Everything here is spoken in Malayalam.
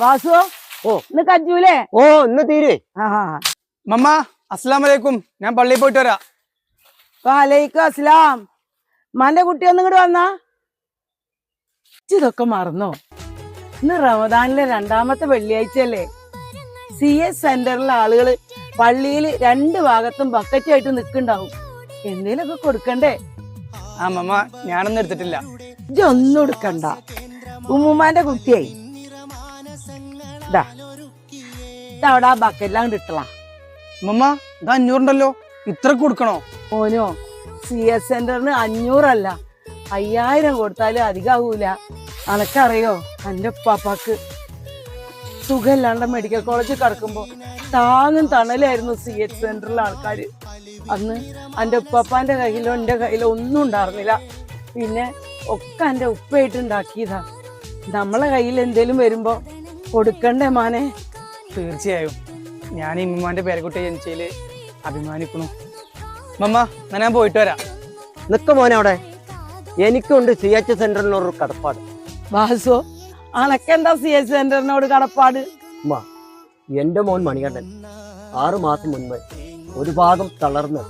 വാസു ഓ ഇന്ന് കജ്ജൂലേ? ഓ ഇന്ന് തീരുവേ. മമ്മ അസ്സലാമലൈക്കും, ഞാൻ പള്ളിയിൽ പോയിട്ട് വരാം. വാലൈക്കും അസ്സലാം. മന്റെ കുട്ടി ഒന്നും ഇങ്ങോട്ട് വന്നാ ഇതൊക്കെ മറന്നോ? ഇന്ന് റമദാനിലെ 2ാമത്തെ വെള്ളിയാഴ്ചയല്ലേ? CS സെന്ററിലെ ആളുകള് പള്ളിയിൽ 2 ഭാഗത്തും ബക്കറ്റായിട്ട് നിൽക്കുന്നുണ്ടാവും. എന്തേലൊക്കെ കൊടുക്കണ്ടേ? ആ മമ്മ, ഞാനൊന്നും എടുത്തിട്ടില്ല. ഇതൊന്നും എടുക്കണ്ട. ഉമ്മുമാന്റെ കുട്ടിയായി അവിടെ ആ ബക്കറ്റിലാണ് കിട്ടലാ. മമ്മ, ഇത് 500 ഉണ്ടല്ലോ, ഇത്ര കൊടുക്കണോ? ഓനോ CS സെന്ററിന് 500 അല്ല 5000 കൊടുത്താലും അധികമാവൂല. അനക്കറിയോ, എന്റെ ഉപ്പാപ്പാക്ക് സുഖമില്ലാണ്ട് മെഡിക്കൽ കോളേജിൽ കിടക്കുമ്പോ താങ്ങും തണലായിരുന്നു CS സെന്ററിലെ ആൾക്കാര്. അന്ന് എന്റെ ഉപ്പാപ്പാന്റെ കയ്യിലോ എന്റെ കയ്യിലോ ഒന്നും ഉണ്ടായിരുന്നില്ല. പിന്നെ ഒക്കെ എന്റെ ഉപ്പയായിട്ടുണ്ടാക്കിയതാ. നമ്മളെ കയ്യിൽ എന്തേലും വരുമ്പോ കൊടുക്കണ്ടേ മോനെ? തീർച്ചയായും, ഞാൻ ഇമ്മാന്റെ പേരക്കുട്ടി ജനിച്ചതില് അഭിമാനിക്കുന്നു. മമ്മ, എന്നാ ഞാൻ പോയിട്ട് വരാം. നിക്ക മോനെ അവിടെ. എനിക്കുണ്ട് CH സെന്ററിനൊരു കടപ്പാട്. വാസു, അനക്കെന്താ CS സെന്ററിനോട് കടപ്പാട്? എന്റെ മോൻ മണികണ്ഠൻ 6 മാസം മുൻപ് ഒരു ഭാഗം തളർന്ന്